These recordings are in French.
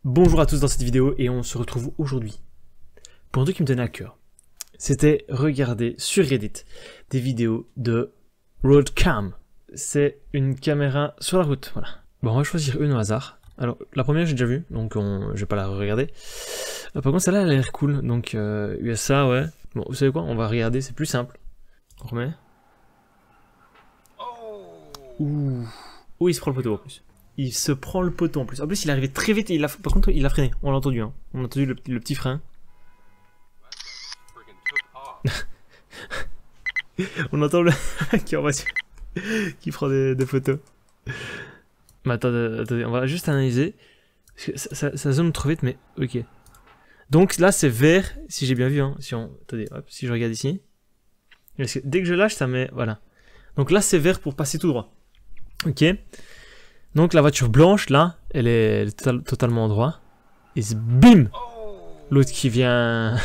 Bonjour à tous dans cette vidéo et on se retrouve aujourd'hui pour un truc qui me tenait à cœur. C'était regarder sur Reddit des vidéos de Roadcam. C'est une caméra sur la route, voilà. Bon, on va choisir une au hasard. Alors, la première j'ai déjà vue, donc je vais pas la regarder. Par contre, celle-là elle a l'air cool, donc USA, ouais. Bon, vous savez quoi, on va regarder, c'est plus simple. On remet. Ouh, il se prend le poteau en plus. Il se prend le poteau en plus. En plus, il est arrivé très vite et par contre, il a freiné. On l'a entendu, hein. On a entendu le petit frein. On entend le qui est en voiture, qui prend des photos. Mais attendez, on va juste analyser. Parce que ça zoome trop vite, mais ok. Donc là, c'est vert, si j'ai bien vu. Hein. Attendez, hop, si je regarde ici. Parce que dès que je lâche, ça met. Voilà. Donc là, c'est vert pour passer tout droit. Ok. Donc la voiture blanche, là, elle est totalement en droit. Et bim, l'autre qui vient...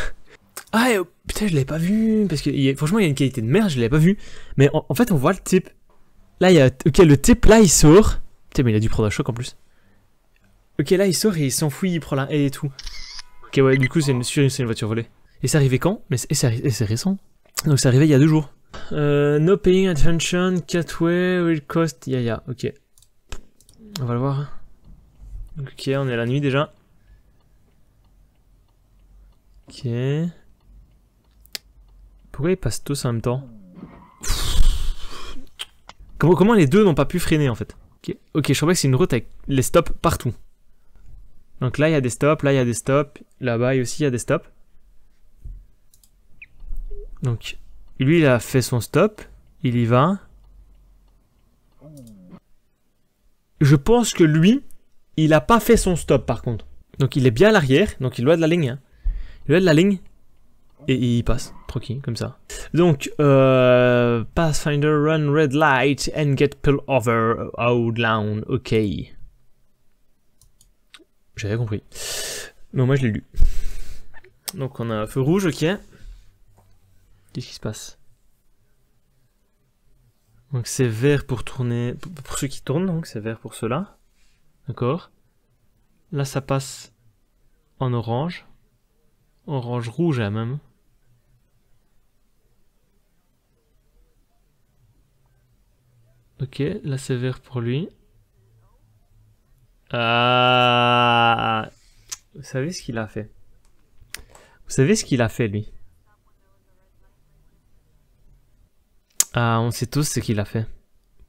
Ah, putain, je l'avais pas vu. Parce que franchement, il y a une qualité de merde, je l'avais pas vu. Mais en fait, on voit le type. Là, il y a... Ok, le type, là, il sort. Putain, mais il a dû prendre un choc en plus. Ok, là, il sort et il s'enfuit, il prend la haie et tout. Ok, ouais, du coup, c'est une voiture volée. Et c'est arrivé quand? Mais c'est récent. Donc c'est arrivé il y a 2 jours. No paying attention, catway, will cost, yaya. Ok. On va le voir. Ok, on est à la nuit déjà. Ok. Pourquoi ils passent tous en même temps? Comment les deux n'ont pas pu freiner en fait? Ok, je crois que c'est une route avec les stops partout. Donc là il y a des stops, là il y a des stops, là-bas aussi il y a des stops. Donc lui il a fait son stop, il y va. Je pense que lui, il a pas fait son stop par contre. Donc il est bien à l'arrière, donc il doit de la ligne. Hein. Il doit de la ligne. Et il passe, tranquille, comme ça. Donc, Pathfinder run red light and get pulled over out down. Ok. J'avais compris. Mais moi je l'ai lu. Donc on a un feu rouge, ok. Qu'est-ce qui se passe? Donc c'est vert pour tourner, pour ceux qui tournent, donc c'est vert pour ceux-là. D'accord. Là ça passe en orange. Orange rouge là même. Ok, là c'est vert pour lui. Ah, vous savez ce qu'il a fait? Vous savez ce qu'il a fait lui? Ah, on sait tous ce qu'il a fait.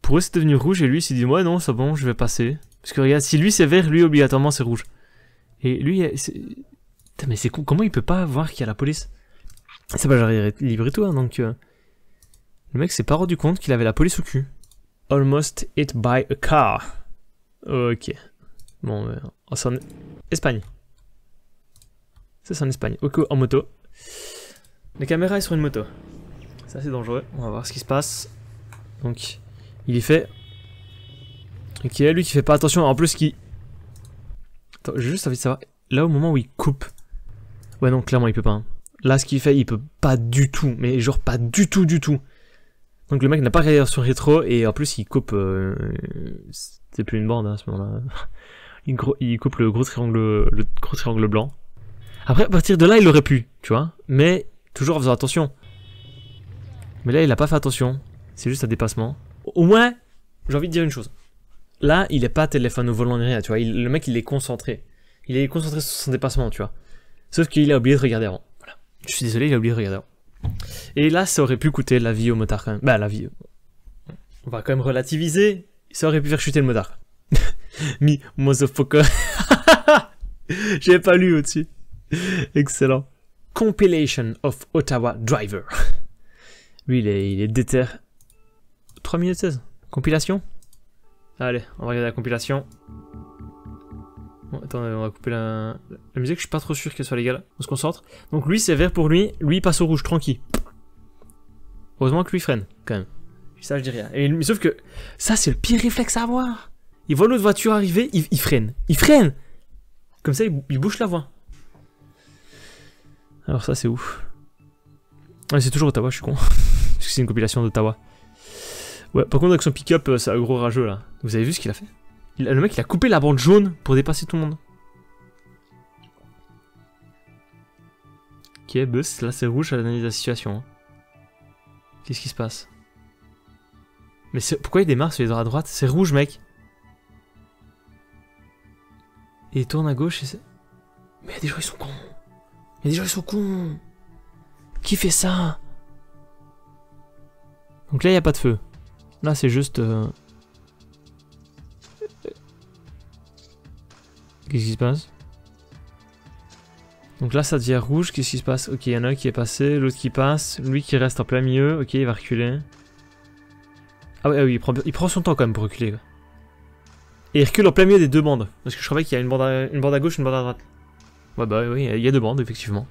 Pour eux c'est devenu rouge et lui il s'est dit ouais non c'est bon je vais passer. Parce que regarde si lui c'est vert lui obligatoirement c'est rouge. Et lui putain mais c'est con, comment il peut pas voir qu'il y a la police? C'est pas genre libre et tout hein donc le mec s'est pas rendu compte qu'il avait la police au cul. Almost hit by a car. Ok. Bon c'est en Espagne. Ça c'est en Espagne. Ok en moto. La caméra est sur une moto. C'est assez dangereux, on va voir ce qui se passe. Donc, il y fait. Ok, lui qui fait pas attention, en plus qui... Attends, j'ai juste envie de savoir, là au moment où il coupe... Ouais non, clairement il peut pas. Hein. Là ce qu'il fait, il peut pas du tout, mais genre pas du tout. Donc le mec n'a pas regardé sur rétro, et en plus il coupe... C'est plus une bande hein, à ce moment-là. Il coupe le gros triangle blanc. Après, à partir de là, il aurait pu, tu vois. Mais, toujours en faisant attention. Mais là, il a pas fait attention. C'est juste un dépassement. Au moins, j'ai envie de dire une chose. Là, il est pas téléphone au volant ni rien, tu vois. Le mec, il est concentré. Il est concentré sur son dépassement, tu vois. Sauf qu'il a oublié de regarder avant. Voilà. Je suis désolé, il a oublié de regarder avant. Et là, ça aurait pu coûter la vie au motard quand même. Bah, la vie. On va quand même relativiser. Ça aurait pu faire chuter le motard. Me, motherfucker. J'avais pas lu au-dessus. Excellent. Compilation of Ottawa Driver. Lui, il est déter. 3 minutes 16. Compilation. Allez, on va regarder la compilation. Bon, attendez, on va couper la musique. Je suis pas trop sûr qu'elle soit légale. On se concentre. Donc lui, c'est vert pour lui. Lui, il passe au rouge, tranquille. Heureusement que lui freine, quand même. Ça, je dis rien. Mais sauf que ça, c'est le pire réflexe à avoir. Il voit l'autre voiture arriver, il freine. Il freine. Comme ça, il bouche la voie. Alors ça, c'est ouf. Ouais, c'est toujours Ottawa, je suis con. Parce que c'est une compilation d'Ottawa. Ouais, par contre, avec son pick-up, c'est un gros rageux là. Vous avez vu ce qu'il a fait? Le mec, il a coupé la bande jaune pour dépasser tout le monde. Ok, bus, là c'est rouge à l'analyse de la situation. Qu'est-ce qui se passe? Mais pourquoi il démarre sur les droits à droite? C'est rouge, mec. Et il tourne à gauche et c'est... Mais il y a des gens, ils sont cons. Il y a des gens, ils sont cons. Qui fait ça? Donc là, il n'y a pas de feu. Là, c'est juste... Qu'est-ce qui se passe? Donc là, ça devient rouge. Qu'est-ce qui se passe? Ok, il y en a un qui est passé, l'autre qui passe, lui qui reste en plein milieu. Ok, il va reculer. Ah ouais, oui, il prend son temps quand même pour reculer. Quoi. Et il recule en plein milieu des deux bandes. Parce que je croyais qu'il y a une bande à gauche et une bande à droite. Ouais, bah oui, il y a deux bandes, effectivement.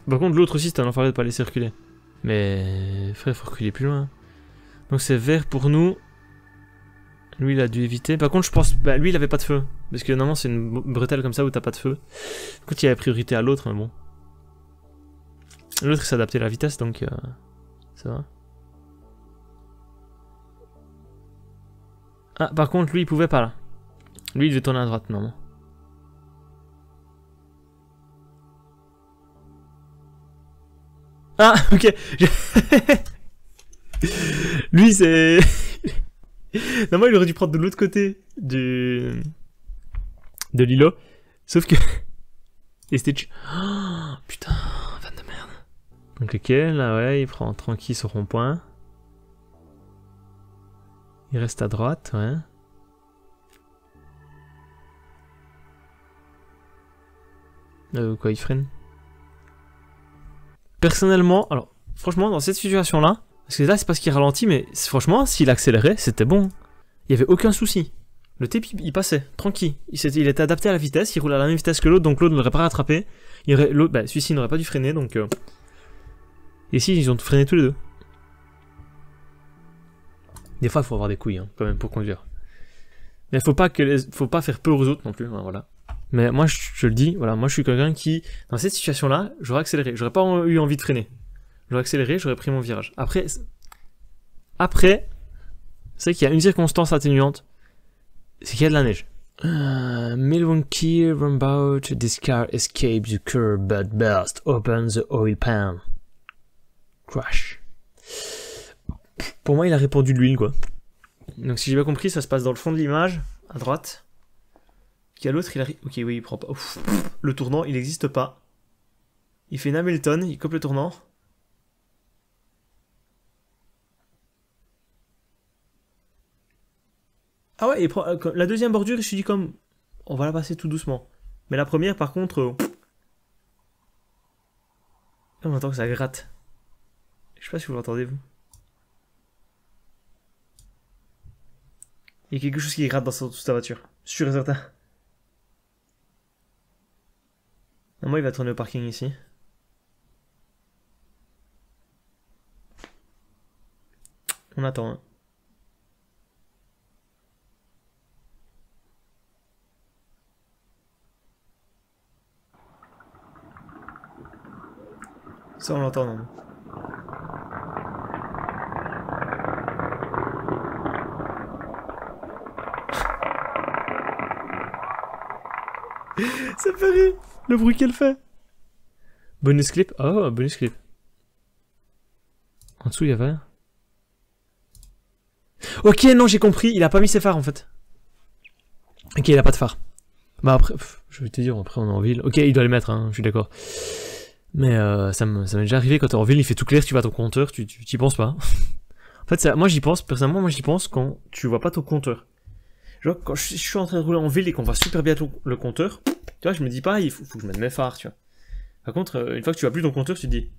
Par contre, l'autre aussi, c'est un enfoiré de pas laisser reculer. Mais... Frère, faut reculer plus loin. Donc c'est vert pour nous. Lui, il a dû éviter. Par contre, je pense... Bah, lui, il avait pas de feu. Parce que normalement, c'est une bretelle comme ça où t'as pas de feu. Écoute, il y avait priorité à l'autre, mais bon. L'autre, il s'est adapté à la vitesse, donc... ça va. Ah, par contre, lui, il pouvait pas, là. Lui, il devait tourner à droite, normalement. Ah, ok. Lui, c'est... Normalement, il aurait dû prendre de l'autre côté de l'îlot. Sauf que... Et Stitch... Oh, putain, fan de merde. Donc, ok, là, ouais, il prend tranquille son rond-point. Il reste à droite, ouais. Quoi, il freine? Personnellement, alors, franchement, dans cette situation-là, parce que là, c'est parce qu'il ralentit, mais franchement, s'il accélérait, c'était bon. Il n'y avait aucun souci. Le type, il passait, tranquille. Il était adapté à la vitesse, il roulait à la même vitesse que l'autre, donc l'autre ne l'aurait pas rattrapé. Bah, celui-ci n'aurait pas dû freiner, donc... Et ici, ils ont freiné tous les deux. Des fois, il faut avoir des couilles, hein, quand même, pour conduire. Mais faut pas faire peur aux autres non plus, hein, voilà. Mais moi, je le dis, voilà, moi je suis quelqu'un qui, dans cette situation-là, j'aurais accéléré. J'aurais pas eu envie de freiner. J'aurais accéléré, j'aurais pris mon virage. Après, c'est qu'il y a une circonstance atténuante, c'est qu'il y a de la neige. Milwaukee roundabout, this car escaped the curb but burst open the oil pan. Crash. Pour moi, il a répandu de l'huile, quoi. Donc si j'ai bien compris, ça se passe dans le fond de l'image, à droite. Il y a l'autre, il arrive... Ok, oui, il prend pas... Ouf. Le tournant, il n'existe pas. Il fait une Hamilton, il coupe le tournant. Ah ouais, il prend... la deuxième bordure, je suis dit comme... On va la passer tout doucement. Mais la première, par contre... On entend que ça gratte. Je sais pas si vous l'entendez, vous. Il y a quelque chose qui gratte dans ta voiture. Sûr et certain. Moi, il va tourner au parking ici. On attend. Hein. Ça, on l'entend, non? Ça fait rire, le bruit qu'elle fait. Bonus clip. Oh, bonus clip. En dessous, il y avait... Ok, non, j'ai compris. Il a pas mis ses phares, en fait. Ok, il a pas de phare. Bah après, je vais te dire, après on est en ville. Ok, il doit les mettre, hein, je suis d'accord. Mais ça m'est déjà arrivé quand t'es en ville, il fait tout clair, tu vas à ton compteur, tu t'y penses pas. En fait, moi j'y pense, personnellement, moi j'y pense quand tu vois pas ton compteur. Genre, quand je suis en train de rouler en ville et qu'on voit super bien le compteur, tu vois, je me dis pas, il faut que je mette mes phares, tu vois. Par contre, une fois que tu vois plus ton compteur, tu te dis,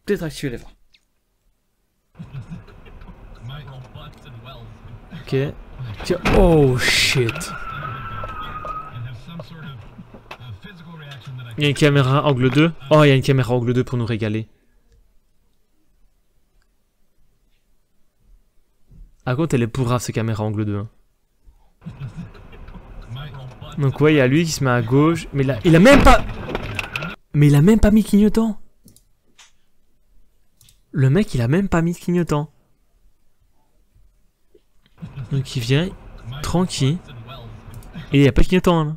peut-être activer les phares. Ok. Tiens, oh shit. Il y a une caméra angle 2. Oh, il y a une caméra angle 2 pour nous régaler. À contre, elle est pourrave, cette caméra angle 2. Hein. Donc ouais, il y a lui qui se met à gauche. Mais là, il a même pas... Mais il a même pas mis clignotant. Le mec, il a même pas mis de clignotant. Donc il vient, tranquille. Et il n'y a pas de clignotant, là.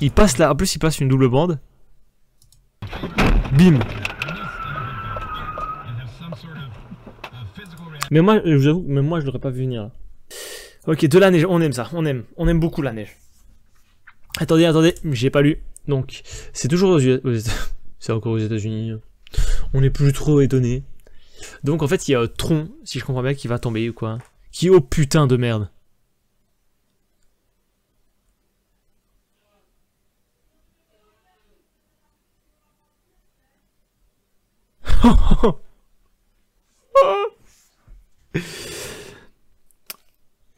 Il passe là, en plus il passe une double bande. Bim. Mais moi, je vous avoue, même moi, je l'aurais pas vu venir. Là. Ok, de la neige, on aime ça, on aime beaucoup la neige. Attendez, j'ai pas lu. Donc, c'est toujours aux États-Unis. C'est encore aux États-Unis. On n'est plus trop étonné. Donc, en fait, il y a Tron, si je comprends bien, qui va tomber ou quoi. Qui, oh putain de merde.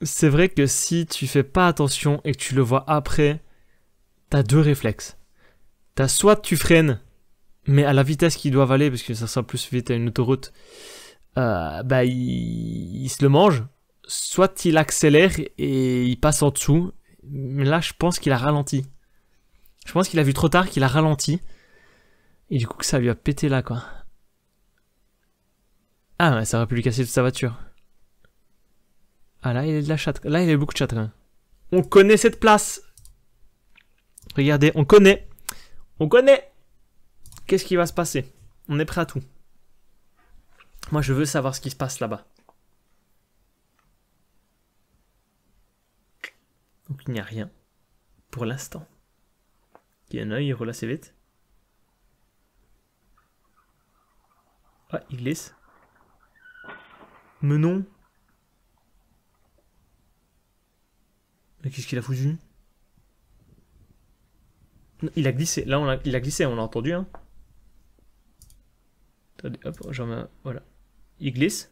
C'est vrai que si tu fais pas attention et que tu le vois après, t'as deux réflexes. T'as soit tu freines, mais à la vitesse qu'ils doivent aller, parce que ça sera plus vite à une autoroute, bah il se le mange. Soit il accélère et il passe en dessous. Mais là, je pense qu'il a ralenti. Je pense qu'il a vu trop tard, qu'il a ralenti. Et du coup, que ça lui a pété là, quoi. Ah ouais, ça aurait pu lui casser toute sa voiture. Ah là, il est de la chatte. Là, il y a beaucoup de chatte, quand même. On connaît cette place. Regardez, on connaît. On connaît. Qu'est-ce qui va se passer? On est prêt à tout. Moi, je veux savoir ce qui se passe là-bas. Donc, il n'y a rien. Pour l'instant. Il y a un œil, il roule assez vite. Ah, il glisse. Mais non. Mais qu'est-ce qu'il a foutu? Il a glissé. Là, il a glissé, on l'a entendu. Hein. Attendez, hop, j'en mets un. Voilà. Il glisse.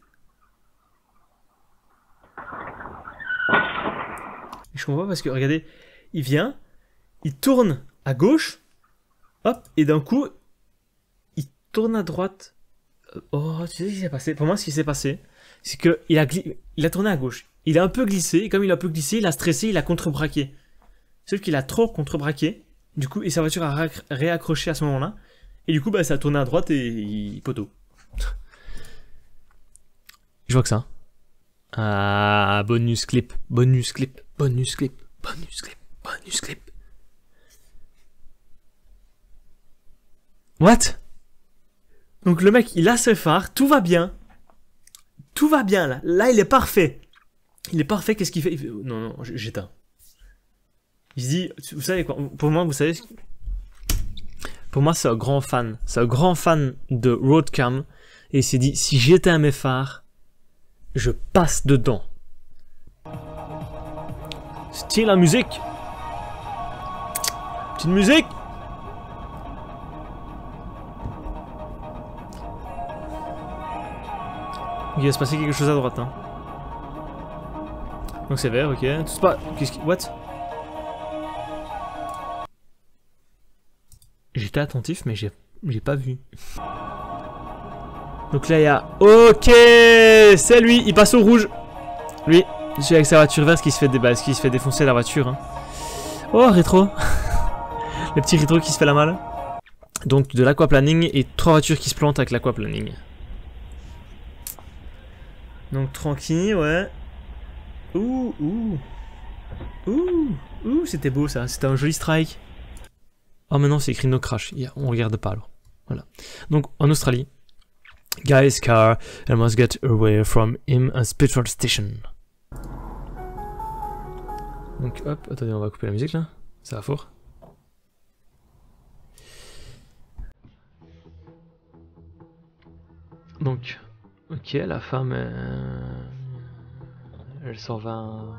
Je comprends pas parce que, regardez, il vient, il tourne à gauche, hop, et d'un coup, il tourne à droite. Oh, tu sais ce qui s'est passé? Pour moi, ce qui s'est passé, c'est qu'il a tourné à gauche. Il a un peu glissé, et comme il a un peu glissé, il a stressé, il a contrebraqué. Sauf qu'il a trop contrebraqué, du coup, et sa voiture a réaccroché à ce moment-là. Et du coup, bah, ça a tourné à droite et il poteau. Je vois que ça. Ah, bonus clip, bonus clip, bonus clip, bonus clip, bonus clip. What? Donc le mec, il a ses phares, tout va bien. Tout va bien là. Là, il est parfait. Il est parfait, qu'est-ce qu'il fait? Non, non, j'éteins. Il se dit, vous savez quoi? Pour moi, vous savez... Pour moi, c'est un grand fan. C'est un grand fan de roadcam. Et il s'est dit, si j'éteins mes phares, je passe dedans. Style la musique. Petite musique. Il va se passer quelque chose à droite. Hein. Donc c'est vert, ok. Tout se passe. Qu'est-ce qui... What? J'étais attentif, mais j'ai pas vu. Donc là, il y a... Ok, c'est lui, il passe au rouge. Lui, celui avec sa voiture verte qui se fait défoncer la voiture. Hein. Oh, rétro. Le petit rétro qui se fait la malle. Donc de l'aquaplaning et 3 voitures qui se plantent avec l'aquaplaning. Donc tranquille, ouais. Ouh, c'était beau ça, c'était un joli strike. Oh maintenant c'est écrit no crash, on regarde pas alors. Voilà. Donc en Australie, guy's car and must get away from him a petrol station. Donc hop, attendez, on va couper la musique là, ça va fort. Donc, ok, la femme, elle s'en va.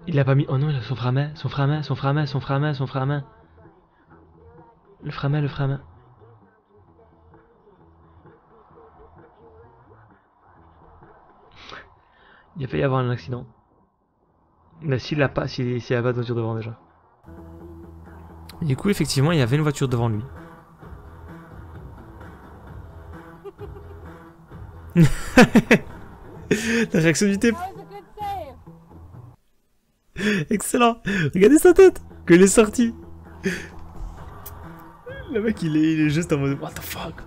Il a pas mis. Oh non, il a son frein à main. Le frein à main. Il a failli y avoir un accident. Mais s'il l'a pas, s'il y a pas de voiture devant déjà. Du coup, effectivement, il y avait une voiture devant lui. La réaction du type. Excellent. Regardez sa tête. Quand il est sorti. Le mec, il est juste en mode what the fuck.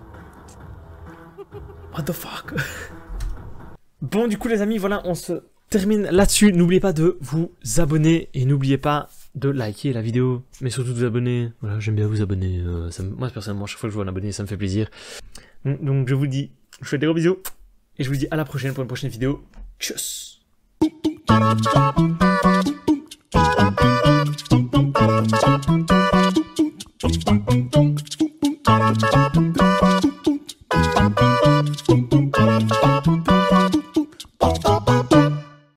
What the fuck. Bon, du coup, les amis, voilà, on se termine là-dessus. N'oubliez pas de vous abonner et n'oubliez pas de liker la vidéo, mais surtout de vous abonner. Voilà, j'aime bien vous abonner. Moi, personnellement, chaque fois que je vois un abonné, ça me fait plaisir. Donc, je vous dis, je vous fais des gros bisous et je vous dis à la prochaine pour une prochaine vidéo. Tchuss!